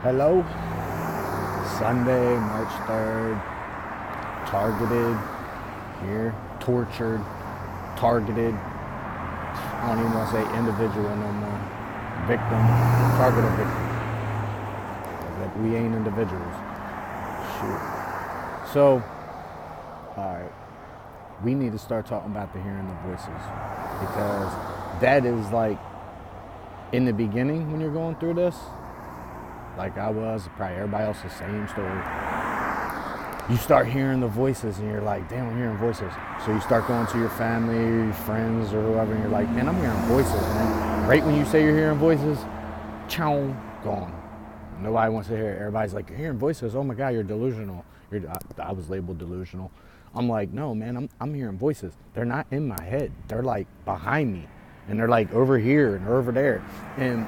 Hello, Sunday, March 3rd, targeted, here, tortured, targeted. I don't even want to say individual no more. Victim, targeted victim. Like we ain't individuals. Shoot. So, alright, we need to start talking about the hearing the voices because that is like in the beginning when you're going through this, like I was, probably everybody else the same story. You start hearing the voices and you're like, damn, I'm hearing voices. So you start going to your family or your friends or whoever and you're like, man, I'm hearing voices, man. Right when you say you're hearing voices, chow, gone. Nobody wants to hear it. Everybody's like, you're hearing voices. Oh my God, you're delusional. I was labeled delusional. I'm like, no, man, I'm hearing voices. They're not in my head. They're like behind me. And they're like over here and over there. And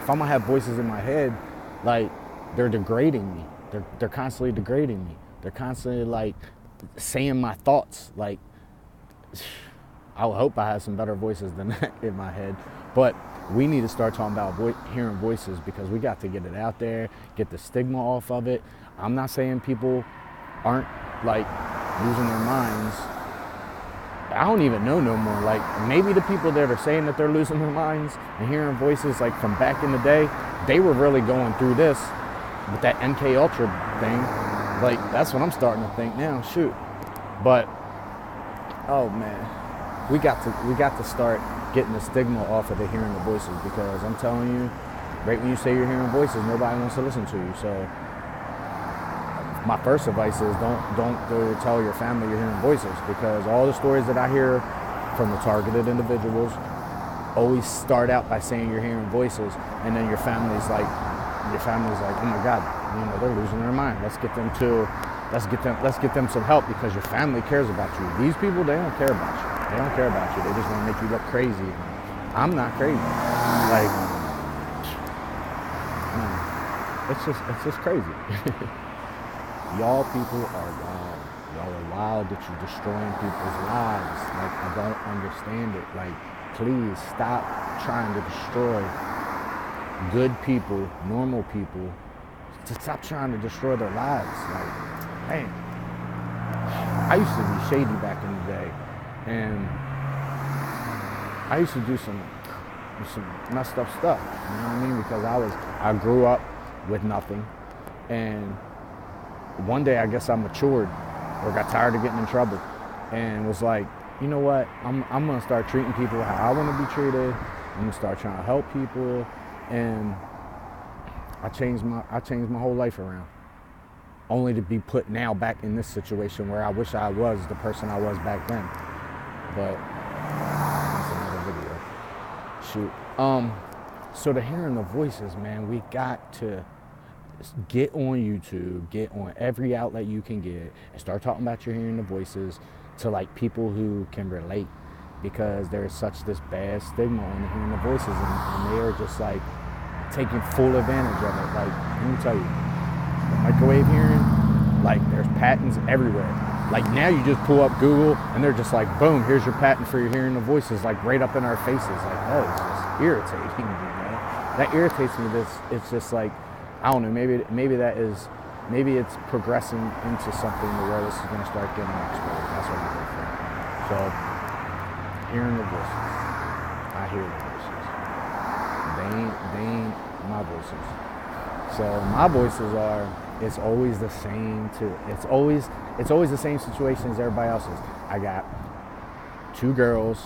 if I'm gonna have voices in my head, like they're degrading me. They're constantly degrading me. They're constantly like saying my thoughts. Like I would hope I have some better voices than that in my head. But we need to start talking about hearing voices because we got to get it out there, get the stigma off of it. I'm not saying people aren't like losing their minds. I don't even know no more. Like maybe the people that are saying that they're losing their minds and hearing voices like from back in the day, they were really going through this with that MK Ultra thing. Like that's what I'm starting to think now. Shoot, but oh man, we got to start getting the stigma off of the hearing the voices because I'm telling you, right when you say you're hearing voices, nobody wants to listen to you. So my first advice is don't go tell your family you're hearing voices because all the stories that I hear from the targeted individuals always start out by saying you're hearing voices, and then your family's like, oh my God, they're losing their mind. Let's get them some help because your family cares about you. These people, they don't care about you. They don't care about you. They just want to make you look crazy. I'm not crazy. Like, it's just crazy. Y'all people are wild. Y'all are wild that you're destroying people's lives. Like, I don't understand it. Like, please stop trying to destroy good people, normal people. Just stop trying to destroy their lives. Like, man, I used to be shady back in the day. And I used to do some messed up stuff. You know what I mean? Because I grew up with nothing. And one day I guess I matured or got tired of getting in trouble and was like, you know what, I'm gonna start treating people how I want to be treated. I'm gonna start trying to help people, and I changed my whole life around, only to be put now back in this situation where I wish I was the person I was back then. But that's another video. Shoot. So the hearing the voices, man, we got to get on YouTube, get on every outlet you can get, and start talking about your hearing the voices to like people who can relate, because there's such this bad stigma on the hearing the voices, and they are just like taking full advantage of it. Like, let me tell you, the microwave hearing, like there's patents everywhere. Like now you just pull up Google and they're just like, boom, here's your patent for your hearing the voices, like right up in our faces. Like that is just irritating me, man. That irritates me. It's just like, I don't know, maybe it's progressing into something where this is going to start getting exposed. That's what I think. So, hearing the voices. I hear the voices. They ain't my voices. So my voices are, it's always the same too. It's always the same situation as everybody else's. I got two girls.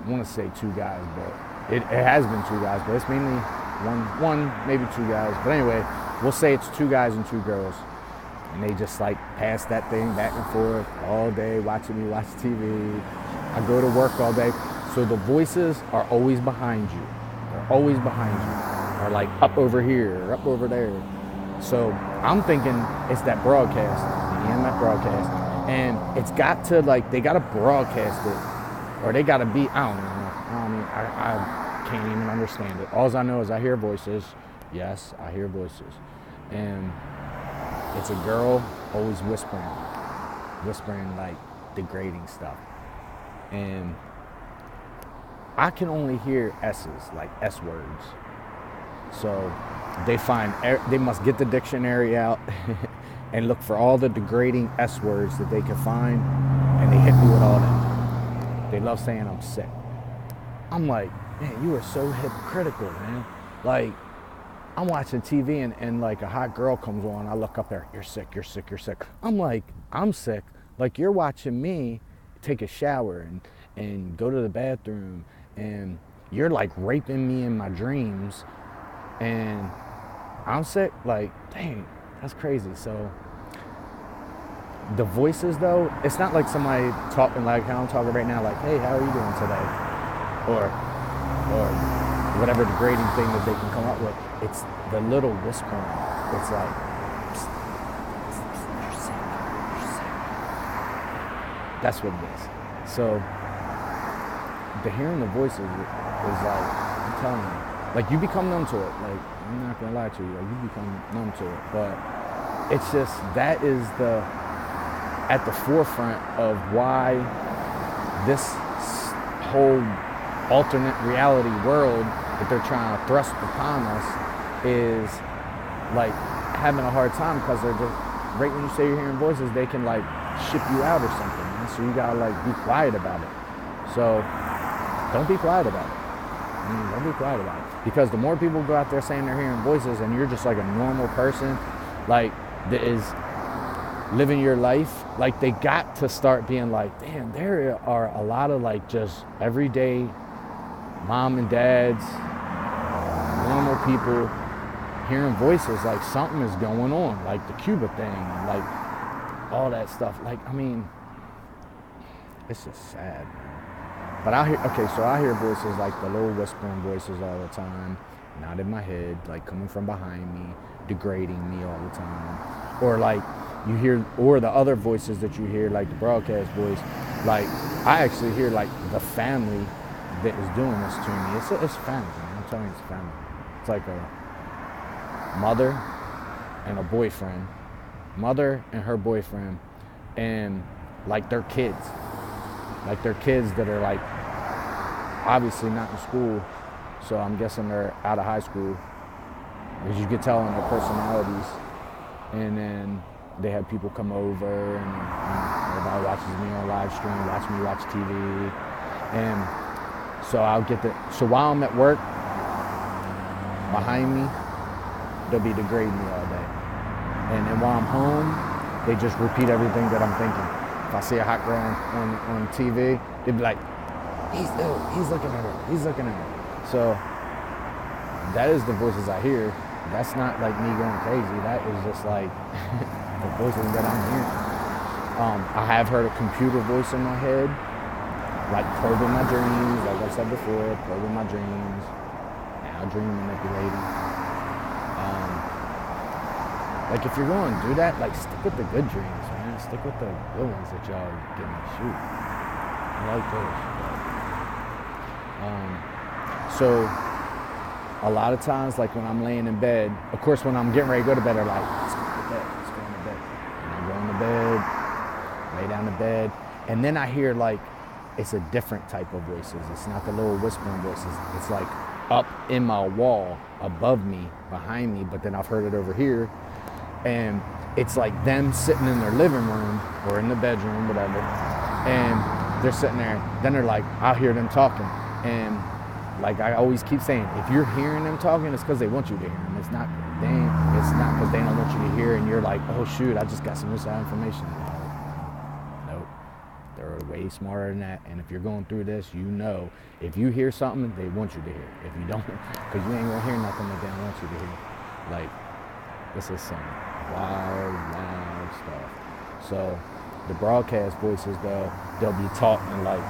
I want to say two guys, but it has been two guys, but it's mainly one, maybe two guys. But anyway, we'll say it's two guys and two girls. And they just like pass that thing back and forth all day, watching me watch TV. I go to work all day. So the voices are always behind you. They're always behind you. Or like up over here, or up over there. So I'm thinking it's that broadcast, the EMF broadcast. And it's got to like, they got to broadcast it. Or they got to be, I don't know. I can't even understand it. All I know is I hear voices. Yes, I hear voices. And it's a girl always whispering like degrading stuff. And I can only hear S's, like S words. So they must get the dictionary out and look for all the degrading S words that they can find, and they hit me with all that. They love saying I'm sick. I'm like, man, you are so hypocritical, man. Like, I'm watching TV and like a hot girl comes on, I look up there, you're sick, you're sick, you're sick. I'm like, I'm sick. Like, you're watching me take a shower and go to the bathroom, and you're like raping me in my dreams, and I'm sick. Like, dang, that's crazy. So the voices though, it's not like somebody talking like how I'm talking right now, like, hey, how are you doing today? Or whatever degrading thing that they can come up with. It's the little whispering. It's like, you're sick, you're sick. That's what it is. So the hearing the voices is like, I'm telling you, like, you become numb to it. Like, I'm not gonna lie to you, like, you become numb to it. But it's just, that is at the forefront of why this whole alternate reality world that they're trying to thrust upon us is like having a hard time, because they're just, right when you say you're hearing voices, they can like ship you out or something, man. So you gotta like be quiet about it. So don't be quiet about it. Don't be quiet about it. Because the more people go out there saying they're hearing voices, and you're just like a normal person, like, that is living your life, like, they got to start being like, damn, there are a lot of like just everyday mom and dads, normal people hearing voices, like something is going on, like the Cuba thing, and like all that stuff. Like, I mean, it's just sad, man. But I hear voices, like the little whispering voices all the time, not in my head, like coming from behind me, degrading me all the time. Or like you hear, or the other voices that you hear, like the broadcast voice, like I actually hear like the family that is doing this to me. It's family, man. I'm telling you, it's family. It's like a mother and a boyfriend, mother and her boyfriend, and like their kids. Like their kids that are like obviously not in school, so I'm guessing they're out of high school, because you could tell in their personalities. And then they have people come over, and everybody watches me on live stream, watch me watch TV, and so so while I'm at work, behind me, they'll be degrading me all day. And then while I'm home, they just repeat everything that I'm thinking. If I see a hot girl on TV, they'd be like, he's looking at her, he's looking at her. So that is the voices I hear. That's not like me going crazy. That is just like the voices that I'm hearing. I have heard a computer voice in my head, like probing my dreams, like I said before, probing my dreams, now dream manipulating. Like, if you're going to do that, like, stick with the good dreams, man. Stick with the good ones that y'all getting to shoot. I like those. So a lot of times, like when I'm laying in bed, of course, when I'm getting ready to go to bed, they're like, let's go to bed, let's go into bed. And I go into bed, lay down to bed, and then I hear like, it's a different type of voices. It's not the little whispering voices. It's like up in my wall, above me, behind me, but then I've heard it over here. And it's like them sitting in their living room or in the bedroom, whatever, and they're sitting there. Then they're like, I'll hear them talking. And like I always keep saying, if you're hearing them talking, it's because they want you to hear them. It's not because they don't want you to hear, and you're like, oh shoot, I just got some inside information. Nope. They're way smarter than that. And if you're going through this, you know, if you hear something, they want you to hear. If you don't, because you ain't gonna hear nothing that they don't want you to hear. Like, this is some wild stuff. So the broadcast voices, though, they'll be talking like,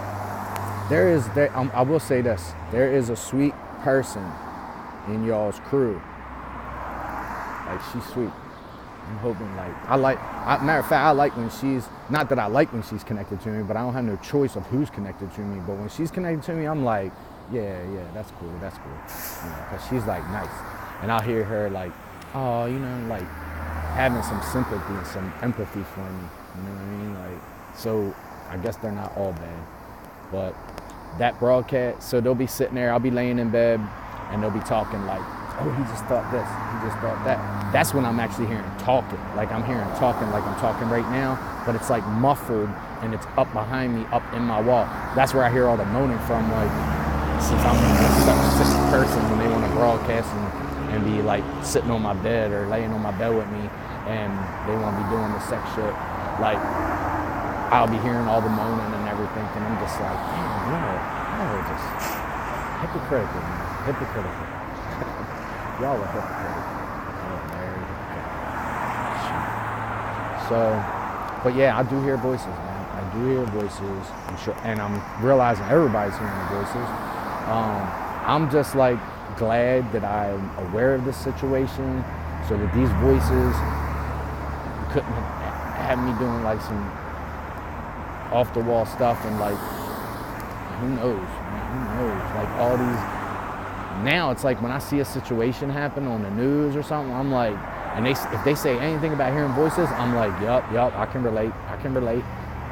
I will say this, there is a sweet person in y'all's crew. Like, she's sweet. I'm hoping, matter of fact, I like when she's, not that I like when she's connected to me, but I don't have no choice of who's connected to me. But when she's connected to me, I'm like, yeah, that's cool. You know, because she's like nice. And I'll hear her like, oh, you know, like having some sympathy and some empathy for me. You know what I mean? Like, so I guess they're not all bad. But that broadcast, so they'll be sitting there, I'll be laying in bed, and they'll be talking like, oh, he just thought this, he just thought that. That's when I'm actually hearing talking. Like I'm hearing talking like I'm talking right now, but it's like muffled and it's up behind me, up in my wall. That's where I hear all the moaning from, like, since I'm such a sick person when they want to broadcast and be like sitting on my bed or laying on my bed with me and they want to be doing the sex shit, like I'll be hearing all the moaning and everything and I'm just like, damn, y'all are just hypocritical, man. Hypocritical. Y'all are hypocritical. Oh, very hypocritical. So, but yeah, I do hear voices, man. I do hear voices. I'm sure, and I'm realizing everybody's hearing the voices. I'm just like glad that I'm aware of this situation so that these voices couldn't have me doing like some off the wall stuff and like, who knows, man, who knows? Like all these, now it's like when I see a situation happen on the news or something, I'm like, and if they say anything about hearing voices, I'm like, yup, I can relate.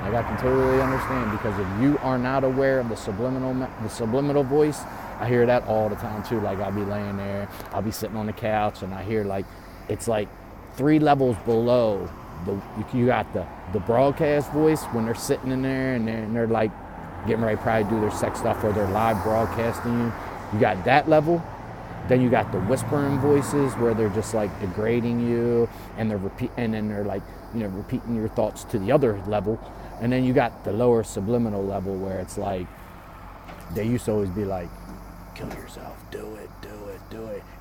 Like I can totally understand, because if you are not aware of the subliminal voice, I hear that all the time too. Like I'll be laying there, I'll be sitting on the couch and I hear like, it's like 3 levels below. You got the broadcast voice when they're sitting in there and they're like getting ready to probably do their sex stuff or they're live broadcasting you. You got that level. Then you got the whispering voices where they're just like degrading you and they're like, you know, repeating your thoughts to the other level. And then you got the lower subliminal level where it's like, they used to always be like, kill yourself, do it.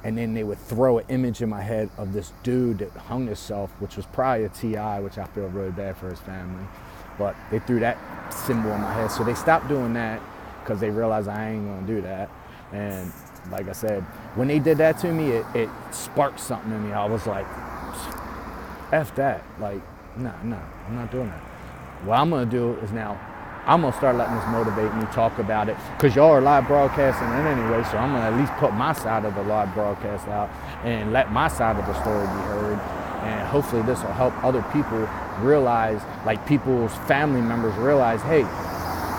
And then they would throw an image in my head of this dude that hung himself, which was probably a T.I., which I feel really bad for his family. But they threw that symbol in my head. So they stopped doing that because they realized I ain't gonna do that. And like I said, when they did that to me, it sparked something in me. I was like, F that. Like, nah, I'm not doing that. What I'm gonna do is now, I'm gonna start letting this motivate me, talk about it, because y'all are live broadcasting it anyway, so I'm gonna at least put my side of the live broadcast out and let my side of the story be heard. And hopefully this will help other people realize, like people's family members realize, hey,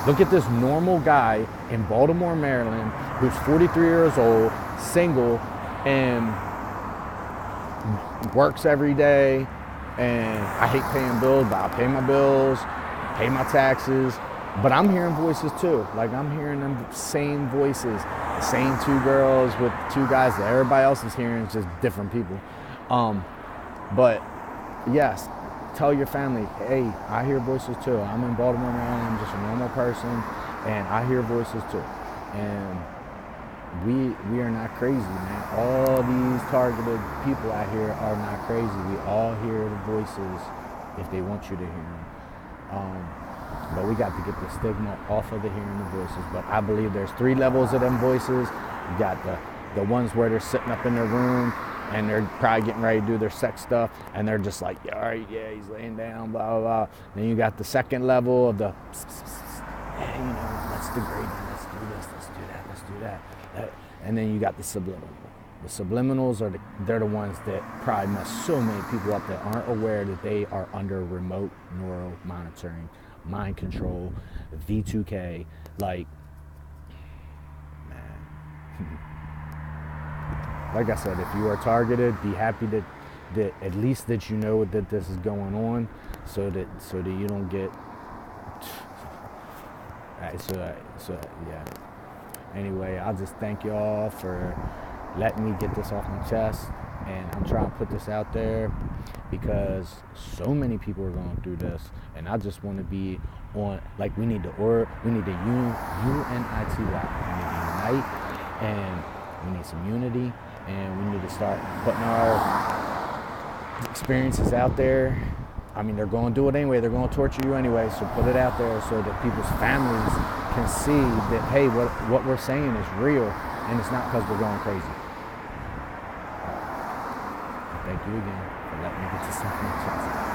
look at this normal guy in Baltimore, Maryland, who's 43 years old, single, and works every day. And I hate paying bills, but I pay my bills, pay my taxes. But I'm hearing voices too. Like I'm hearing them same voices, the same 2 girls with 2 guys that everybody else is hearing, it's just different people. But yes, tell your family, hey, I hear voices too. I'm in Baltimore, Maryland. I'm just a normal person, and I hear voices too. And we are not crazy, man. All these targeted people out here are not crazy. We all hear the voices if they want you to hear them. But we got to get the stigma off of the hearing the voices. But I believe there's 3 levels of them voices. You got the ones where they're sitting up in their room and they're probably getting ready to do their sex stuff, and they're just like, all right, yeah, he's laying down, blah, blah, blah. Then you got the second level of the, hey, you know, let's degrade him, let's do this, let's do that, let's do that. And then you got the subliminal. The subliminals they're the ones that probably mess so many people up that aren't aware that they are under remote neural monitoring, mind control, V2K, like, man. Like I said, if you are targeted, be happy that at least that you know that this is going on, so that you don't get. So yeah. Anyway, I'll just thank y'all for letting me get this off my chest, and I'm trying to put this out there because so many people are going through this, and I just want to be on. Like we need to unity. We need to unite, and we need some unity. And we need to start putting our experiences out there. I mean, they're going to do it anyway. They're going to torture you anyway. So put it out there so that people's families can see that, hey, what we're saying is real. And it's not because we're going crazy. Thank you again for letting me get this off my chest.